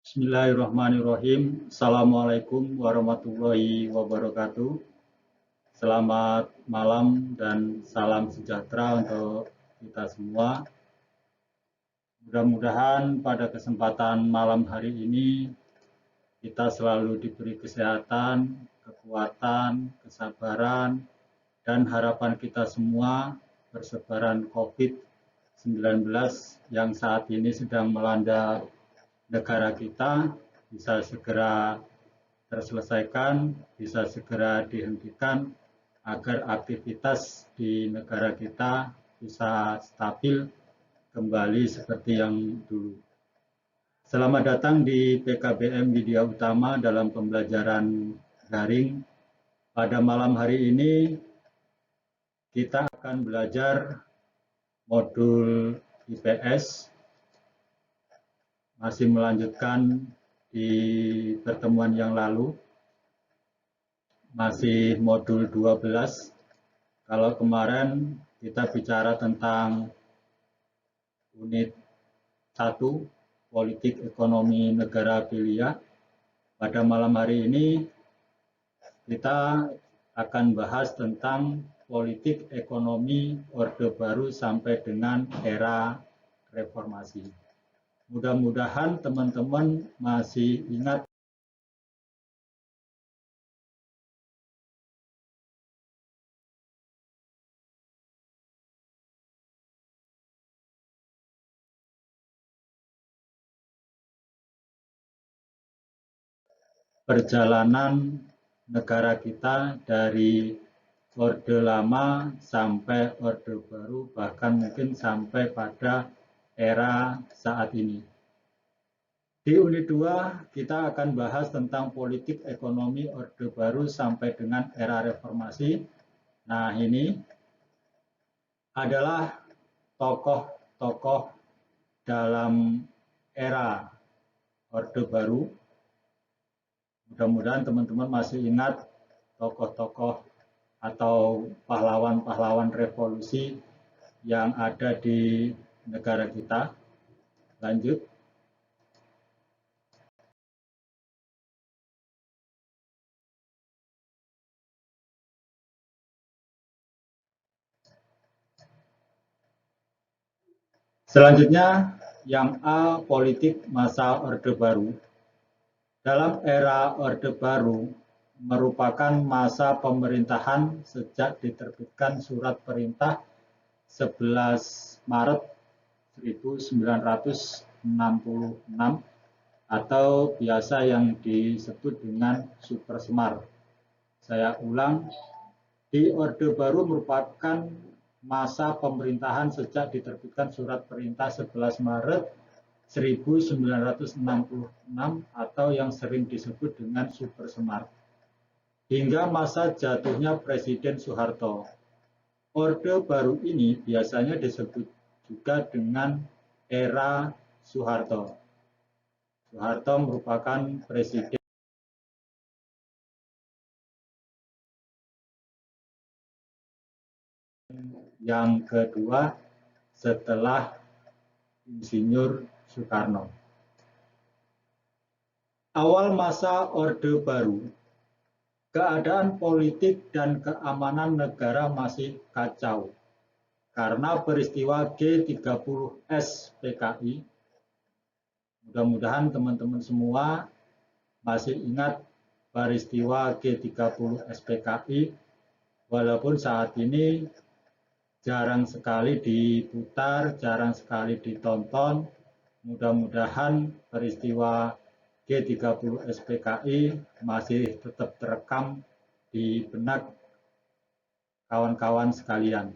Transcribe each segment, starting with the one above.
Bismillahirrahmanirrahim. Assalamualaikum warahmatullahi wabarakatuh. Selamat malam dan salam sejahtera untuk kita semua. Mudah-mudahan pada kesempatan malam hari ini kita selalu diberi kesehatan, kekuatan, kesabaran, dan harapan kita semua persebaran COVID-19 yang saat ini sedang melanda negara kita bisa segera terselesaikan, bisa segera dihentikan agar aktivitas di negara kita bisa stabil kembali seperti yang dulu. Selamat datang di PKBM Widya Utama dalam pembelajaran daring. Pada malam hari ini kita akan belajar modul IPS, masih melanjutkan di pertemuan yang lalu, masih modul 12. Kalau kemarin kita bicara tentang unit 1, politik ekonomi negara pilihan. Pada malam hari ini kita akan bahas tentang politik ekonomi Orde Baru sampai dengan era reformasi. Mudah-mudahan teman-teman masih ingat perjalanan negara kita dari Orde Lama sampai Orde Baru, bahkan mungkin sampai pada era saat ini. Di unit 2 kita akan bahas tentang politik ekonomi Orde Baru sampai dengan era reformasi. Nah, ini adalah tokoh-tokoh dalam era Orde Baru. Mudah-mudahan teman-teman masih ingat tokoh-tokoh atau pahlawan-pahlawan revolusi yang ada di negara kita. Lanjut. Selanjutnya, yang A, politik masa Orde Baru. Dalam era Orde Baru merupakan masa pemerintahan sejak diterbitkan Surat Perintah 11 Maret 1966 atau biasa yang disebut dengan Super Semar. Saya ulang, di Orde Baru merupakan masa pemerintahan sejak diterbitkan Surat Perintah 11 Maret 1966 atau yang sering disebut dengan Super Semar, hingga masa jatuhnya Presiden Soeharto. Orde Baru ini biasanya disebut juga dengan era Soeharto. Soeharto merupakan presiden yang kedua setelah Insinyur Soekarno. Awal masa Orde Baru, keadaan politik dan keamanan negara masih kacau karena peristiwa G30S PKI. Mudah-mudahan teman-teman semua masih ingat peristiwa G30S PKI, walaupun saat ini jarang sekali diputar, jarang sekali ditonton. Mudah-mudahan peristiwa G30S PKI masih tetap terekam di benak kawan-kawan sekalian.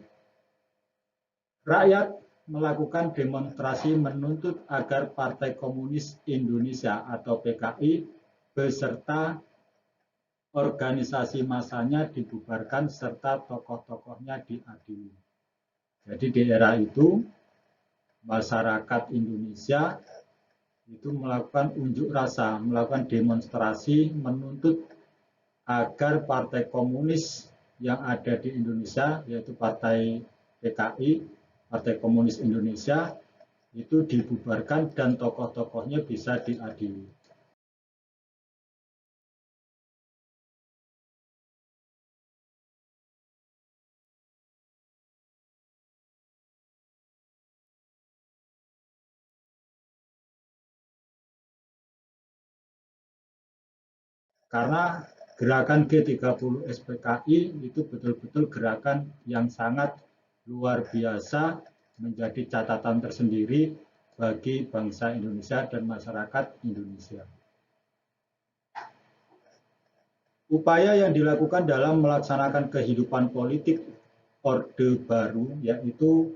Rakyat melakukan demonstrasi menuntut agar Partai Komunis Indonesia atau PKI beserta organisasi massanya dibubarkan serta tokoh-tokohnya diadili. Jadi di era itu masyarakat Indonesia itu melakukan unjuk rasa, melakukan demonstrasi menuntut agar Partai Komunis yang ada di Indonesia, yaitu Partai PKI, Partai Komunis Indonesia, itu dibubarkan dan tokoh-tokohnya bisa diadili. Karena gerakan G30 SPKI itu betul-betul gerakan yang sangat luar biasa, menjadi catatan tersendiri bagi bangsa Indonesia dan masyarakat Indonesia. Upaya yang dilakukan dalam melaksanakan kehidupan politik Orde Baru yaitu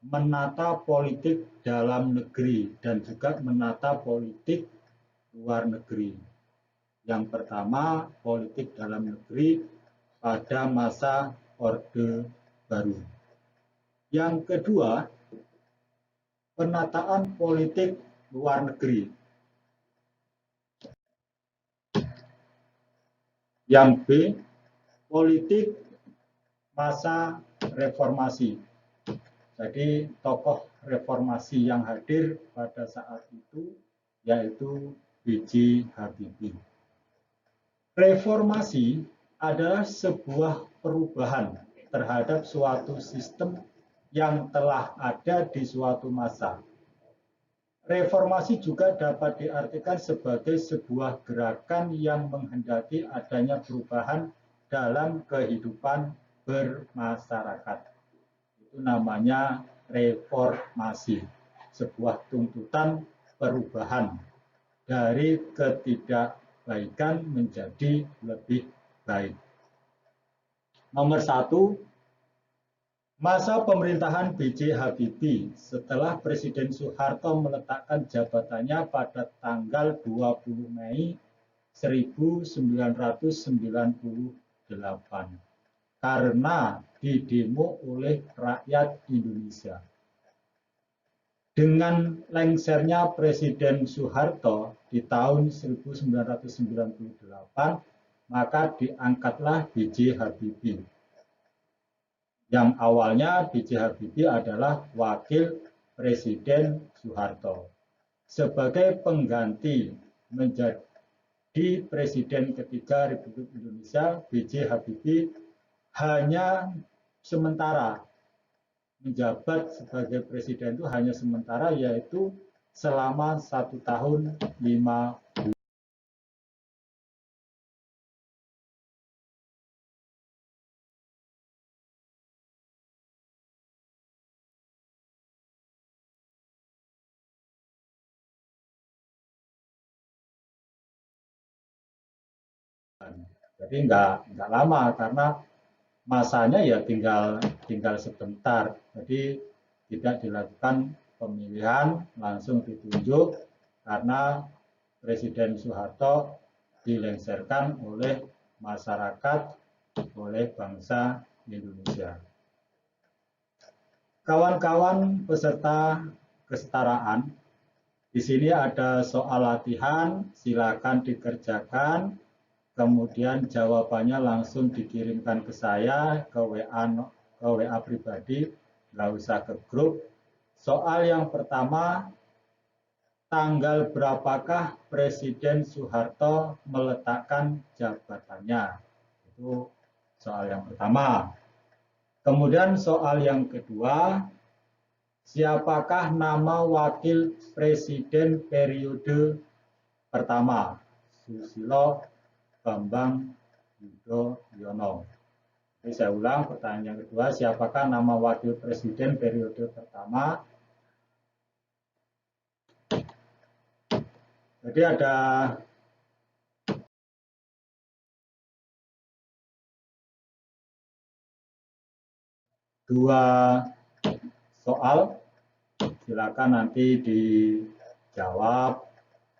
menata politik dalam negeri dan juga menata politik luar negeri. Yang pertama, politik dalam negeri pada masa Orde Baru. Yang kedua, penataan politik luar negeri. Yang B, politik masa reformasi. Jadi tokoh reformasi yang hadir pada saat itu yaitu B.J. Habibie. Reformasi adalah sebuah perubahan terhadap suatu sistem yang telah ada di suatu masa. Reformasi juga dapat diartikan sebagai sebuah gerakan yang menghendaki adanya perubahan dalam kehidupan bermasyarakat. Itu namanya reformasi, sebuah tuntutan perubahan dari ketidakbaikan menjadi lebih baik. Nomor 1, masa pemerintahan B.J. Habibie setelah Presiden Soeharto meletakkan jabatannya pada tanggal 20 Mei 1998 karena didemo oleh rakyat Indonesia. Dengan lengsernya Presiden Soeharto di tahun 1998, maka diangkatlah B.J. Habibie. Yang awalnya B.J. Habibie adalah wakil Presiden Soeharto. Sebagai pengganti menjadi Presiden ketiga Republik Indonesia, B.J. Habibie hanya sementara menjabat sebagai presiden itu hanya sementara, yaitu selama 1 tahun 5 bulan. Jadi nggak lama karena masanya ya tinggal sebentar. Jadi tidak dilakukan pemilihan, langsung ditunjuk karena Presiden Soeharto dilengserkan oleh masyarakat, oleh bangsa Indonesia. Kawan-kawan peserta kesetaraan, di sini ada soal latihan, silakan dikerjakan. Kemudian jawabannya langsung dikirimkan ke saya ke WA pribadi, nggak usah ke grup. Soal yang pertama, tanggal berapakah Presiden Soeharto meletakkan jabatannya? Itu soal yang pertama. Kemudian soal yang kedua, siapakah nama wakil presiden periode pertama? Susilo Bambang Yudhoyono. Jadi saya ulang pertanyaan yang kedua, siapakah nama wakil presiden periode pertama? Jadi ada dua soal, silakan nanti dijawab,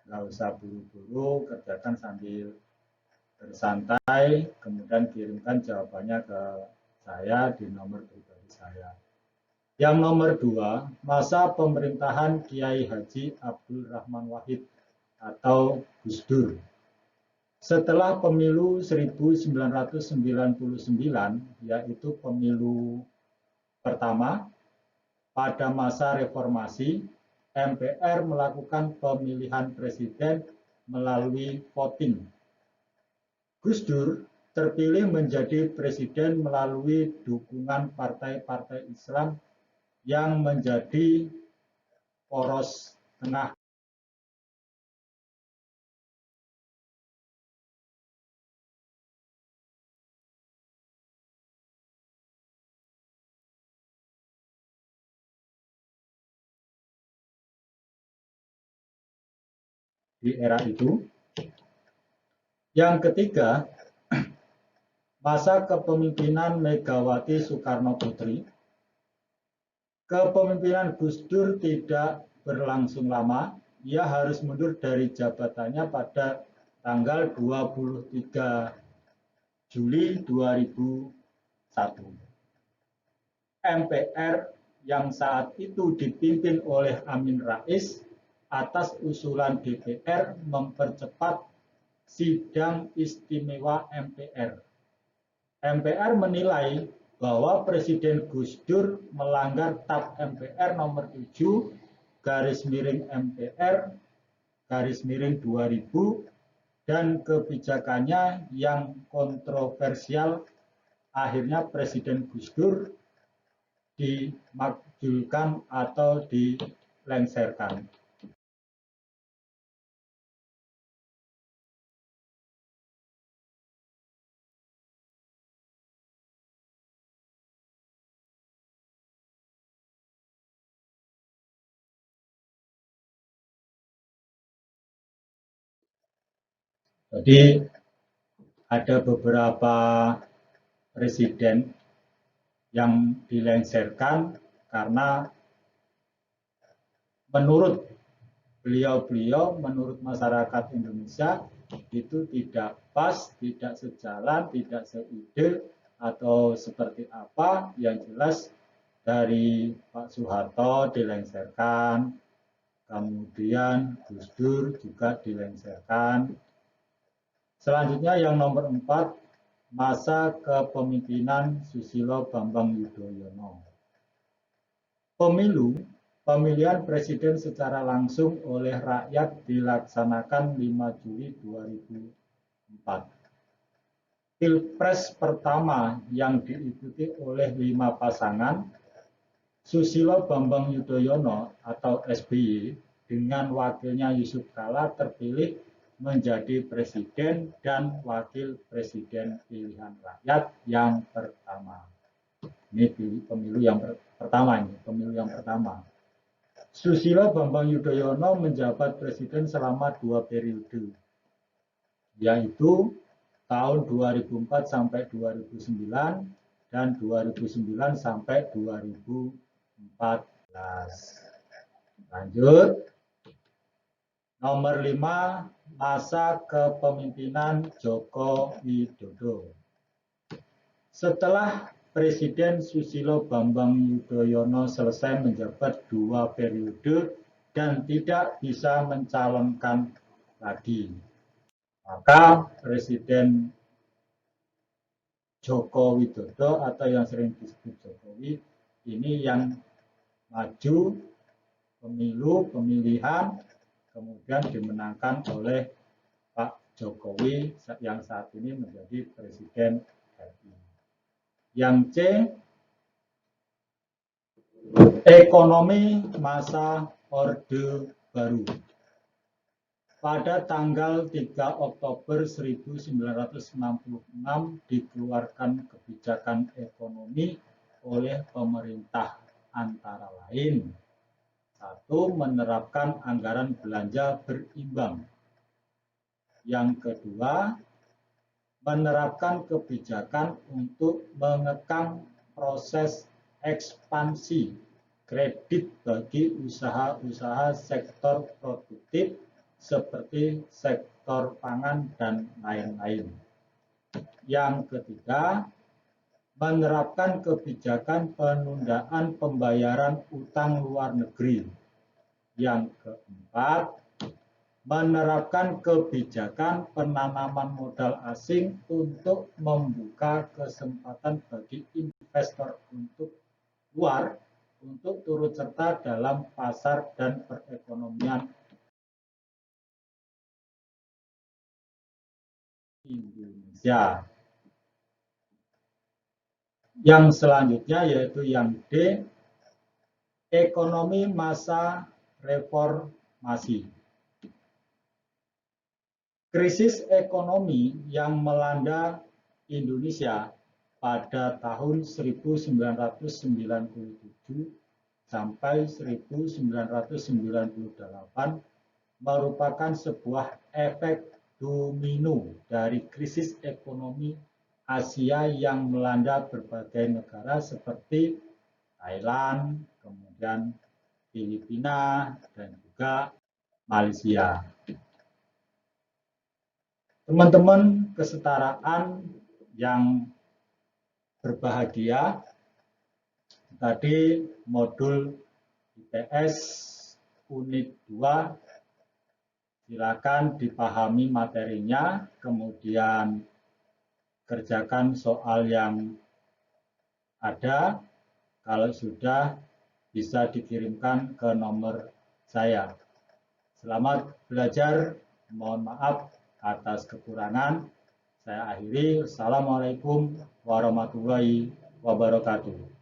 nggak usah buru-buru, kerjakan sambil bersantai, kemudian kirimkan jawabannya ke saya di nomor pribadi saya. Yang nomor 2, masa pemerintahan Kiai Haji Abdul Rahman Wahid atau Gus Dur. Setelah pemilu 1999, yaitu pemilu pertama, pada masa reformasi, MPR melakukan pemilihan presiden melalui voting. Gus Dur terpilih menjadi presiden melalui dukungan partai-partai Islam yang menjadi poros tengah di era itu. Yang ketiga, masa kepemimpinan Megawati Soekarno Putri. Kepemimpinan Gus Dur tidak berlangsung lama. Ia harus mundur dari jabatannya pada tanggal 23 Juli 2001. MPR yang saat itu dipimpin oleh Amin Rais atas usulan DPR mempercepat sidang istimewa MPR. MPR menilai bahwa Presiden Gus Dur melanggar TAP MPR nomor 7 /MPR /2000 dan kebijakannya yang kontroversial. Akhirnya Presiden Gus Dur dimakzulkan atau dilengsarkan. Jadi ada beberapa presiden yang dilengsarkan karena menurut beliau-beliau, menurut masyarakat Indonesia itu tidak pas, tidak sejalan, tidak seide atau seperti apa. Yang jelas dari Pak Soeharto dilengsarkan, kemudian Gus Dur juga dilengsarkan. Selanjutnya yang nomor 4, masa kepemimpinan Susilo Bambang Yudhoyono. Pemilihan presiden secara langsung oleh rakyat dilaksanakan 5 Juli 2004. Pilpres pertama yang diikuti oleh 5 pasangan, Susilo Bambang Yudhoyono atau SBY dengan wakilnya Yusuf Kala terpilih menjadi presiden dan wakil presiden pilihan rakyat yang pertama. Ini pemilu yang pertama. Susilo Bambang Yudhoyono menjabat presiden selama 2 periode, yaitu tahun 2004 sampai 2009 dan 2009 sampai 2014. Lanjut. Nomor 5, masa kepemimpinan Joko Widodo. Setelah Presiden Susilo Bambang Yudhoyono selesai menjabat 2 periode dan tidak bisa mencalonkan lagi, maka Presiden Joko Widodo atau yang sering disebut Jokowi ini yang maju pemilihan, kemudian dimenangkan oleh Pak Jokowi yang saat ini menjadi Presiden RI. Yang C, ekonomi masa Orde Baru. Pada tanggal 3 Oktober 1966 dikeluarkan kebijakan ekonomi oleh pemerintah, antara lain: 1. Menerapkan anggaran belanja berimbang. Yang kedua, menerapkan kebijakan untuk mengekang proses ekspansi kredit bagi usaha-usaha sektor produktif seperti sektor pangan dan lain-lain. Yang ketiga, menerapkan kebijakan penundaan pembayaran utang luar negeri. Yang keempat, menerapkan kebijakan penanaman modal asing untuk membuka kesempatan bagi investor luar untuk turut serta dalam pasar dan perekonomian Indonesia. Yang selanjutnya yaitu yang D, ekonomi masa reformasi. Krisis ekonomi yang melanda Indonesia pada tahun 1997 sampai 1998 merupakan sebuah efek domino dari krisis ekonomi Asia yang melanda berbagai negara seperti Thailand, kemudian Filipina, dan juga Malaysia. Teman-teman kesetaraan yang berbahagia, tadi modul IPS unit 2, silakan dipahami materinya, kemudian kerjakan soal yang ada. Kalau sudah, bisa dikirimkan ke nomor saya. Selamat belajar, mohon maaf atas kekurangan. Saya akhiri. Assalamualaikum warahmatullahi wabarakatuh.